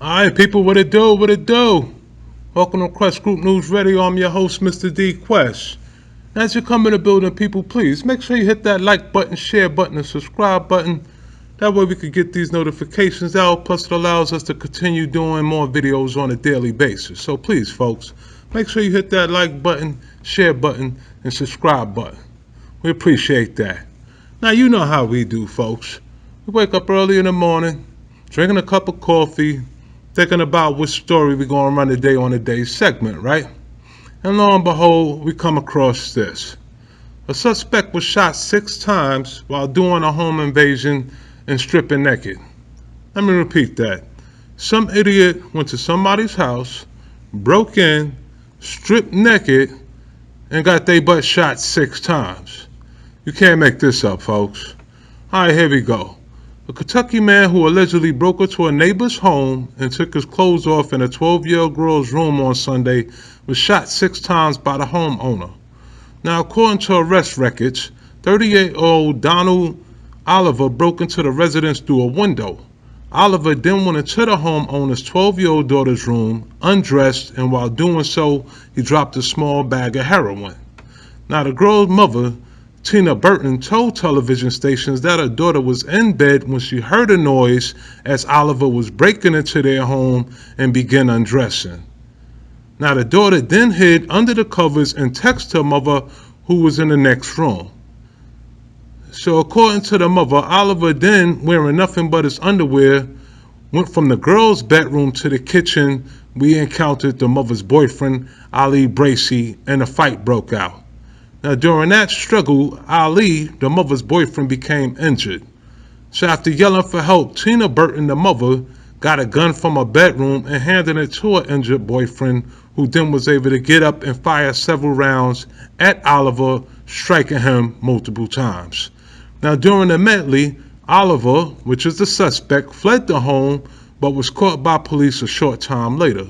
Alright, people, what it do? What it do? Welcome to Quest Group News Radio. I'm your host, Mr. D Quest. As you come in the building, people, please make sure you hit that like button, share button, and subscribe button. That way we can get these notifications out. Plus, it allows us to continue doing more videos on a daily basis. So please, folks, make sure you hit that like button, share button, and subscribe button. We appreciate that. Now, you know how we do, folks. We wake up early in the morning, drinking a cup of coffee, thinking about which story we're going to run today on the day's segment, right? And lo and behold, we come across this. A suspect was shot 6 times while doing a home invasion and stripping naked. Let me repeat that. Some idiot went to somebody's house, broke in, stripped naked, and got their butt shot 6 times. You can't make this up, folks. Alright, here we go. A Kentucky man who allegedly broke into a neighbor's home and took his clothes off in a 12-year-old girl's room on Sunday was shot 6 times by the homeowner. Now, according to arrest records, 38-year-old Donald Oliver broke into the residence through a window. Oliver then went into the homeowner's 12-year-old daughter's room, undressed, and while doing so, he dropped a small bag of heroin. Now, the girl's mother, Tina Burton, told television stations that her daughter was in bed when she heard a noise as Oliver was breaking into their home and began undressing. Now, the daughter then hid under the covers and texted her mother, who was in the next room. So according to the mother, Oliver then, wearing nothing but his underwear, went from the girl's bedroom to the kitchen. We encountered the mother's boyfriend, Ali Bracy, and a fight broke out. Now, during that struggle, Ali, the mother's boyfriend, became injured. So after yelling for help, Tina Burton, the mother, got a gun from her bedroom and handed it to her injured boyfriend, who then was able to get up and fire several rounds at Oliver, striking him multiple times. Now, during the medley, Oliver, which is the suspect, fled the home but was caught by police a short time later.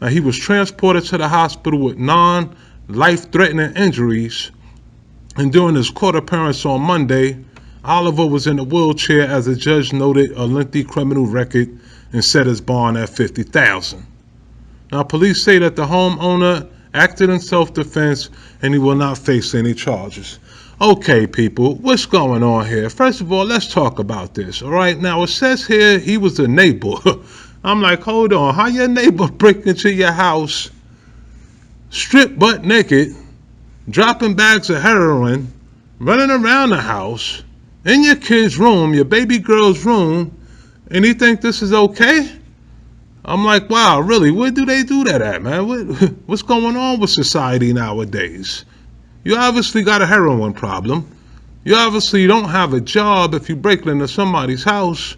Now, he was transported to the hospital with non-life-threatening injuries, and during his court appearance on Monday, Oliver was in a wheelchair as the judge noted a lengthy criminal record and set his bond at $50,000. Now, police say that the homeowner acted in self-defense and he will not face any charges. Okay, people, what's going on here? First of all, let's talk about this, all right? Now, it says here he was a neighbor. I'm like, hold on, how your neighbor break into your house, stripped butt naked, dropping bags of heroin, running around the house, in your kid's room, your baby girl's room, and he think this is okay? I'm like, wow, really, where do they do that at, man? What's going on with society nowadays? You obviously got a heroin problem. You obviously don't have a job if you break into somebody's house,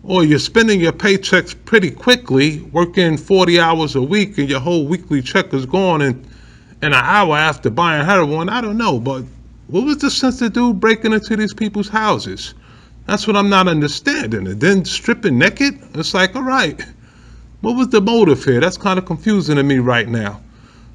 or you're spending your paychecks pretty quickly, working 40 hours a week, and your whole weekly check is gone in an hour after buying heroin. I don't know, but what was the sense to do breaking into these people's houses? That's what I'm not understanding. And then stripping naked? It's like, all right, what was the motive here? That's kind of confusing to me right now.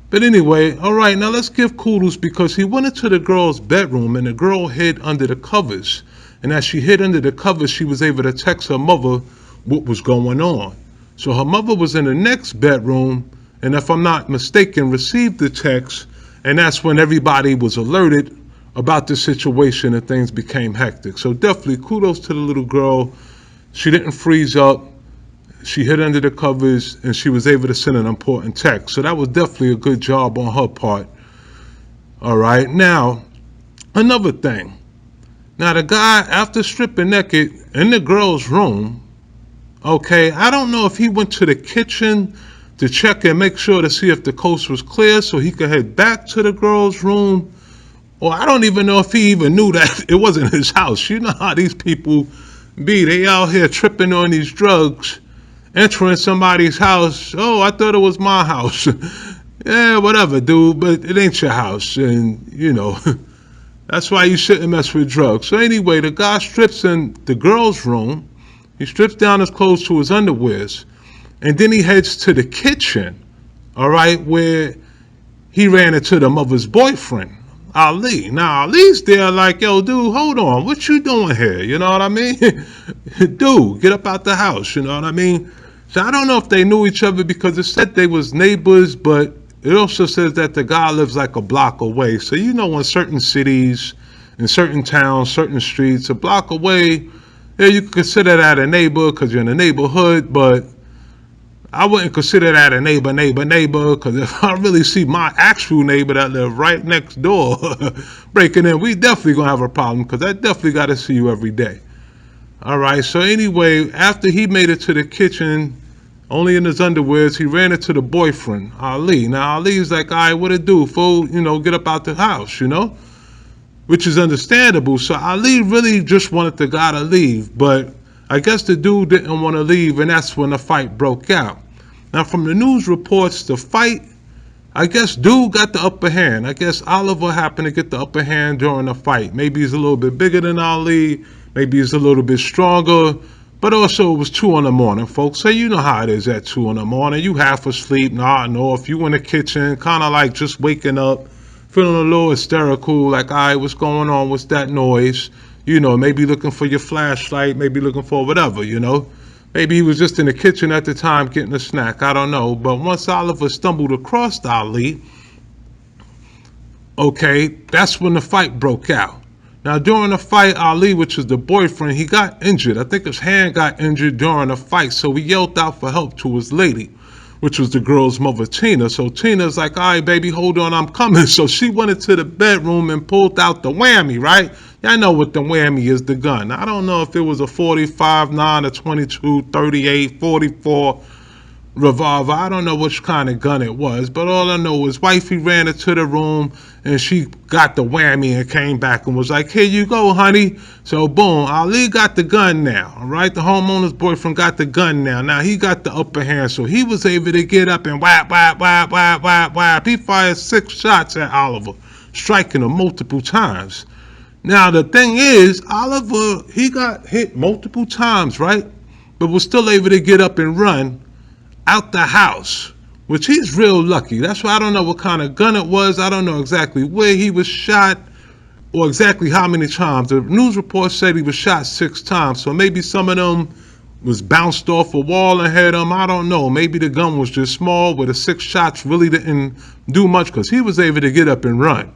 But anyway, all right, now let's give kudos because he went into the girl's bedroom and the girl hid under the covers. And as she hid under the covers, she was able to text her mother what was going on. So her mother was in the next bedroom, and if I'm not mistaken, received the text, and that's when everybody was alerted about the situation and things became hectic. So definitely kudos to the little girl. She didn't freeze up. She hid under the covers and she was able to send an important text. So that was definitely a good job on her part. All right. Now, another thing. Now, the guy, after stripping naked in the girl's room, okay, I don't know if he went to the kitchen to check and make sure to see if the coast was clear so he could head back to the girl's room. Or I don't even know if he even knew that it wasn't his house. You know how these people be. They out here tripping on these drugs, entering somebody's house. Oh, I thought it was my house. Yeah, whatever, dude, but it ain't your house. And, you know, that's why you shouldn't mess with drugs. So anyway, the guy strips in the girl's room. He strips down his clothes to his underwears. And then he heads to the kitchen, all right, where he ran into the mother's boyfriend, Ali. Now, Ali's there like, yo, dude, hold on. What you doing here? You know what I mean? Dude, get up out the house. You know what I mean? So I don't know if they knew each other because it said they was neighbors, but it also says that the guy lives like a block away. So you know, in certain cities, in certain towns, certain streets, a block away, yeah, you could consider that a neighbor because you're in a neighborhood, but I wouldn't consider that a neighbor because if I really see my actual neighbor that live right next door breaking in, we definitely gonna have a problem because I definitely got to see you every day. All right, so anyway, after he made it to the kitchen, only in his underwears, he ran into the boyfriend, Ali. Now, Ali's like, all right, what it do, fool? You know, get up out the house, you know? Which is understandable. So Ali really just wanted the guy to leave, but I guess the dude didn't want to leave, and that's when the fight broke out. Now, from the news reports, the fight, I guess dude got the upper hand. I guess Oliver happened to get the upper hand during the fight. Maybe he's a little bit bigger than Ali. Maybe he's a little bit stronger. But also, it was 2 in the morning, folks. So you know how it is at 2 in the morning. You half asleep, nodding off. You in the kitchen, kind of like just waking up, feeling a little hysterical, like, all right, what's going on? What's that noise? You know, maybe looking for your flashlight, maybe looking for whatever, you know. Maybe he was just in the kitchen at the time getting a snack. I don't know. But once Oliver stumbled across Ali, okay, that's when the fight broke out. Now, during the fight, Ali, which is the boyfriend, he got injured. I think his hand got injured during the fight, so he yelled out for help to his lady, which was the girl's mother, Tina. So Tina's like, all right, baby, hold on, I'm coming. So she went into the bedroom and pulled out the whammy, right? Y'all know what the whammy is, the gun. I don't know if it was a 45, 9, a 22, 38, 44 revolver. I don't know which kind of gun it was, but all I know is wifey ran into the room and she got the whammy and came back and was like, here you go, honey. So boom, Ali got the gun now, all right? The homeowner's boyfriend got the gun now. Now he got the upper hand, so he was able to get up and whap, whap, whap, whap, whap, whap. He fired 6 shots at Oliver, striking him multiple times. Now the thing is, Oliver, he got hit multiple times, right? But was still able to get up and run out the house, which he's real lucky. That's why I don't know what kind of gun it was. I don't know exactly where he was shot or exactly how many times. The news report said he was shot 6 times, so maybe some of them was bounced off a wall and hit him. I don't know. Maybe the gun was just small, where the 6 shots really didn't do much because he was able to get up and run.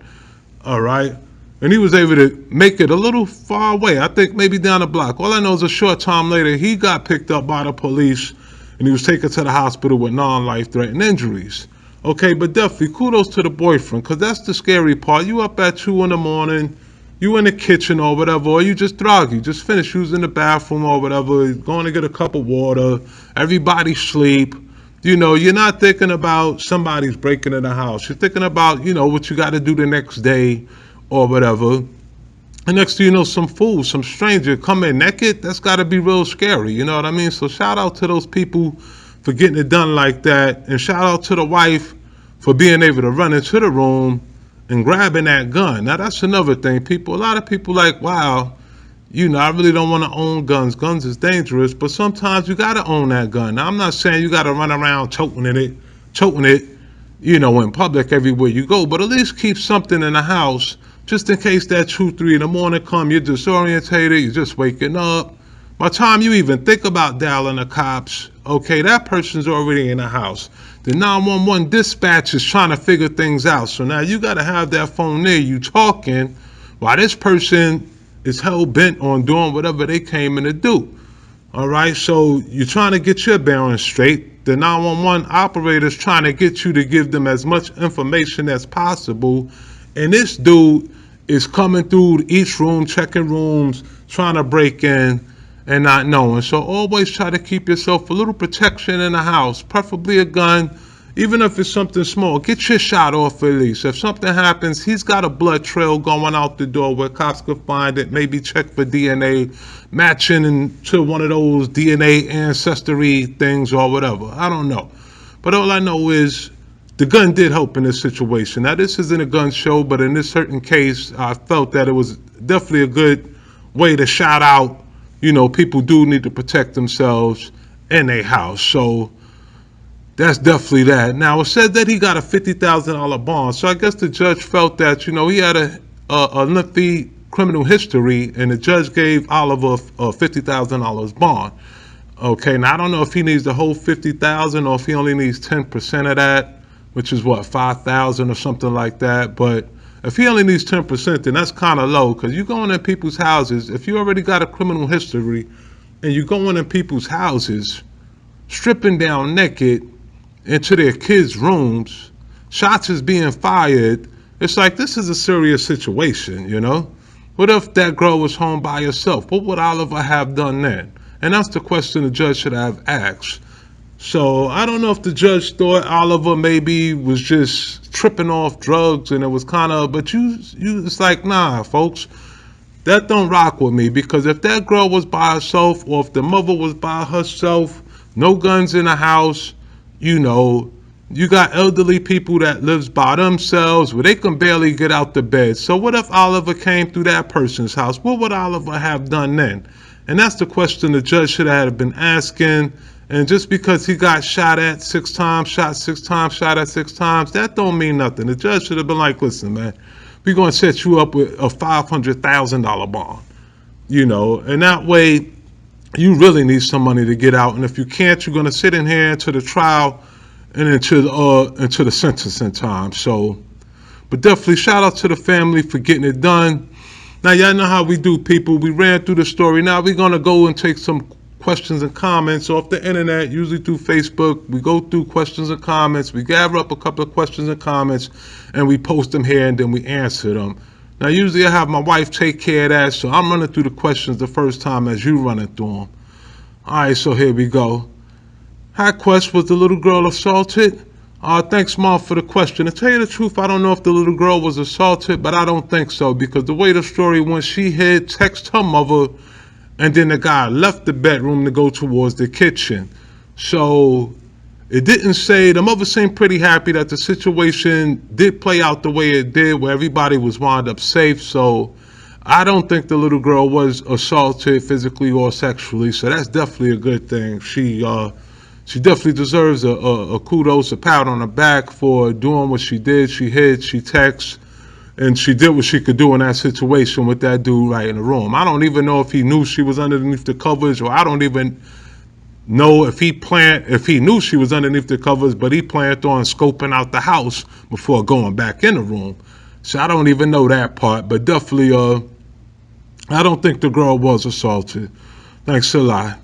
All right. And he was able to make it a little far away. I think maybe down the block. All I know is a short time later, he got picked up by the police and he was taken to the hospital with non-life-threatening injuries. Okay, but definitely kudos to the boyfriend, because that's the scary part. You up at 2 in the morning, you in the kitchen or whatever, or you just groggy, just finished using the bathroom or whatever, going to get a cup of water, everybody sleep. You know, you're not thinking about somebody's breaking in the house. You're thinking about, you know, what you got to do the next day or whatever. And next thing you know, some fool, some stranger come in naked, that's got to be real scary, you know what I mean? So shout out to those people for getting it done like that, and shout out to the wife for being able to run into the room and grabbing that gun. Now that's another thing, people. A lot of people like, wow, you know, I really don't want to own guns. Guns is dangerous, but sometimes you got to own that gun. Now I'm not saying you got to run around toting it, you know, in public everywhere you go, but at least keep something in the house just in case that 2, 3 in the morning come, you're disorientated, you're just waking up. By the time you even think about dialing the cops, okay, that person's already in the house. The 911 dispatch is trying to figure things out. So now you got to have that phone near you talking while this person is hell-bent on doing whatever they came in to do. All right, so you're trying to get your bearings straight. The 911 operator's trying to get you to give them as much information as possible. And this dude is coming through each room, checking rooms, trying to break in and not knowing. So always try to keep yourself a little protection in the house, preferably a gun, even if it's something small. Get your shot off at least. If something happens, he's got a blood trail going out the door where cops could find it, maybe check for DNA, matching into one of those DNA ancestry things or whatever. I don't know. But all I know is the gun did help in this situation. Now, this isn't a gun show, but in this certain case, I felt that it was definitely a good way to shout out, you know, people do need to protect themselves in their house. So that's definitely that. Now, it said that he got a $50,000 bond. So I guess the judge felt that, you know, he had a lengthy criminal history, and the judge gave Oliver a $50,000 bond. Okay, now I don't know if he needs the whole 50,000 or if he only needs 10% of that, which is what, 5,000 or something like that. But if he only needs 10%, then that's kind of low, because you going in people's houses. If you already got a criminal history and you going in people's houses, stripping down naked into their kids' rooms, shots is being fired. It's like, this is a serious situation, you know? What if that girl was home by herself? What would Oliver have done then? And that's the question the judge should have asked. So I don't know if the judge thought Oliver maybe was just tripping off drugs and it was kind of, but it's like, nah, folks, that don't rock with me, because if that girl was by herself or if the mother was by herself, no guns in the house, you know, you got elderly people that lives by themselves where they can barely get out the bed. So what if Oliver came through that person's house? What would Oliver have done then? And that's the question the judge should have been asking. And just because he got shot at 6 times, shot 6 times, shot at 6 times, that don't mean nothing. The judge should have been like, listen, man, we're going to set you up with a $500,000 bond, you know, and that way you really need some money to get out. And if you can't, you're going to sit in here into the trial and into the sentencing time. So, but definitely shout out to the family for getting it done. Now, y'all know how we do, people. We ran through the story. Now we're going to go and take some questions and comments off the internet, usually through Facebook. We go through questions and comments. We gather up a couple of questions and comments, and we post them here, and then we answer them. Now, usually I have my wife take care of that, so I'm running through the questions the first time as you running through them. All right, so here we go. Hi, Quest, was the little girl assaulted? Thanks, Mom, for the question. To tell you the truth, I don't know if the little girl was assaulted, but I don't think so, because the way the story went, she had texted her mother, and then the guy left the bedroom to go towards the kitchen. So it didn't say, the mother seemed pretty happy that the situation did play out the way it did, where everybody was wound up safe. So I don't think the little girl was assaulted physically or sexually. So that's definitely a good thing. She definitely deserves a kudos, a pat on the back for doing what she did. She hid, she texted, and she did what she could do in that situation with that dude right in the room. I don't even know if he knew she was underneath the covers, or I don't even know if he knew she was underneath the covers, but he planned on scoping out the house before going back in the room. So I don't even know that part, but definitely, I don't think the girl was assaulted. Thanks a lot.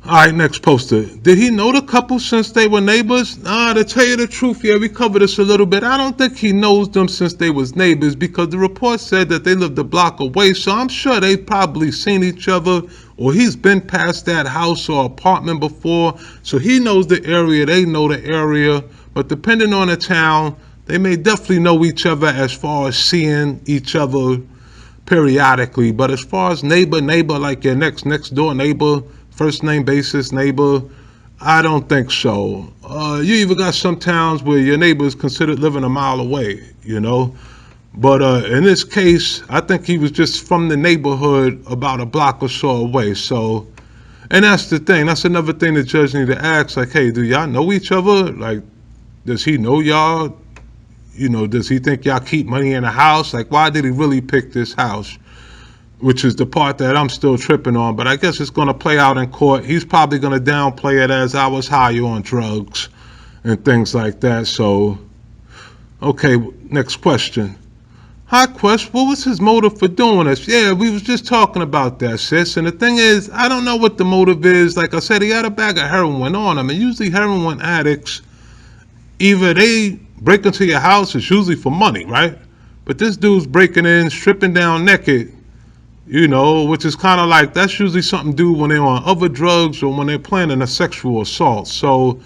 All right, next poster. Did he know the couple since they were neighbors? To tell you the truth, yeah, we covered this a little bit. I don't think he knows them since they was neighbors, because the report said that they lived a block away, so I'm sure they've probably seen each other, or he's been past that house or apartment before, so he knows the area, they know the area, but depending on the town, they may definitely know each other as far as seeing each other periodically. But as far as neighbor, like your next door neighbor, first name basis neighbor, I don't think so. You even got some towns where your neighbor is considered living a mile away, you know. But in this case, I think he was just from the neighborhood about a block or so away. So, and that's the thing. That's another thing the judge need to ask. Like, hey, do y'all know each other? Like, does he know y'all? You know, does he think y'all keep money in the house? Like, why did he really pick this house? Which is the part that I'm still tripping on, but I guess it's going to play out in court. He's probably going to downplay it as I was high on drugs and things like that. So, okay, next question. Hi, Quest, what was his motive for doing this? Yeah, we was just talking about that, sis. And the thing is, I don't know what the motive is. Like I said, he had a bag of heroin on him. And usually heroin addicts, either they break into your house, it's usually for money, right? But this dude's breaking in, stripping down naked, you know, which is kind of like, that's usually something do when they're on other drugs or when they're planning a sexual assault. So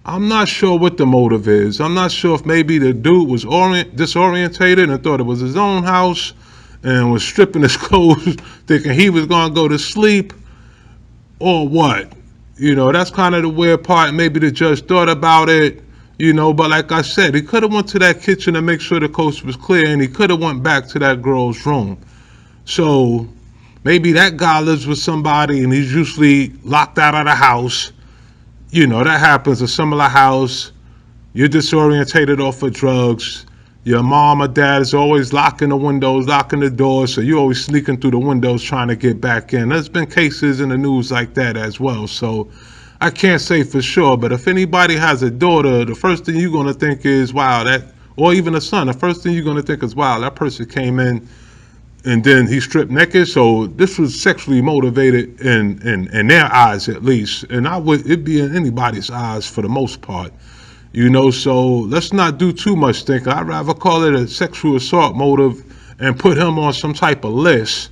I'm not sure what the motive is. I'm not sure if maybe the dude was disorientated and thought it was his own house and was stripping his clothes thinking he was going to go to sleep, or what. You know, that's kind of the weird part. Maybe the judge thought about it, you know, but like I said, he could have went to that kitchen to make sure the coast was clear, and he could have went back to that girl's room. So maybe that guy lives with somebody and he's usually locked out of the house. You know, that happens, a similar house. You're disorientated off of drugs. Your mom or dad is always locking the windows, locking the doors, so you're always sneaking through the windows trying to get back in. There's been cases in the news like that as well, so I can't say for sure, but if anybody has a daughter, the first thing you're going to think is, wow, that, or even a son, the first thing you're going to think is, wow, that person came in and then he stripped naked, so this was sexually motivated in their eyes at least, and it'd be in anybody's eyes for the most part. So let's not do too much thinking. I'd rather call it a sexual assault motive and put him on some type of list.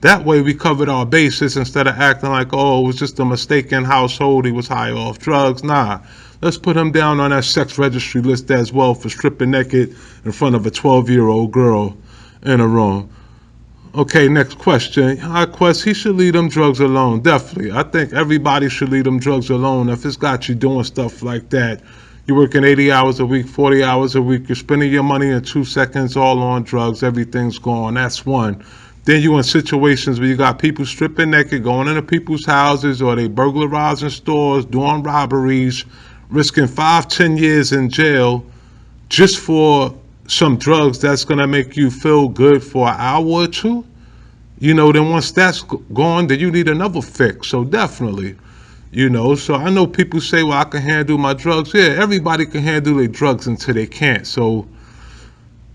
That way we covered our bases instead of acting like, oh, it was just a mistaken household, he was high off drugs. Nah, let's put him down on that sex registry list as well for stripping naked in front of a 12-year-old girl in a room. Okay, next question. High Quest, he should leave them drugs alone. Definitely. I think everybody should leave them drugs alone. If it's got you doing stuff like that, you're working 80 hours a week, 40 hours a week, you're spending your money in 2 seconds all on drugs, everything's gone. That's one. Then you're in situations where you got people stripping naked, going into people's houses, or they burglarizing stores, doing robberies, risking 5-10 years in jail just for some drugs that's going to make you feel good for an hour or two. Then once that's gone, then you need another fix. So definitely. So I know people say, well, I can handle my drugs. Yeah, everybody can handle their drugs until they can't. So,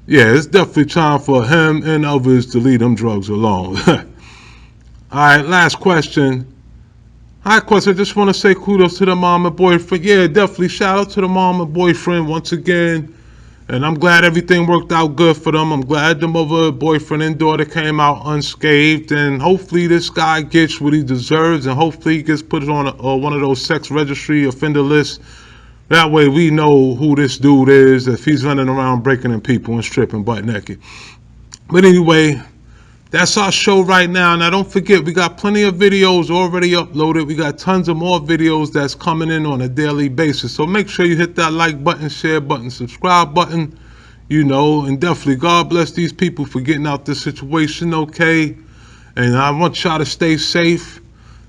yeah, it's definitely time for him and others to leave them drugs alone. All right, last question. Hi, Quest. I just want to say kudos to the mom and boyfriend. Yeah, definitely shout out to the mom and boyfriend once again. And I'm glad everything worked out good for them. I'm glad the mother, boyfriend, and daughter came out unscathed. And hopefully this guy gets what he deserves. And hopefully he gets put on one of those sex registry offender lists. That way we know who this dude is, if he's running around breaking in people and stripping butt naked. But anyway, that's our show right now. Now don't forget, we got plenty of videos already uploaded. We got tons of more videos that's coming in on a daily basis. So make sure you hit that like button, share button, subscribe button, and definitely God bless these people for getting out this situation okay. And I want y'all to stay safe.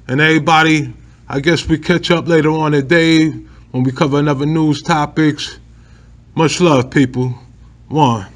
And everybody, I guess we catch up later on today when we cover another news topics. Much love, people. One.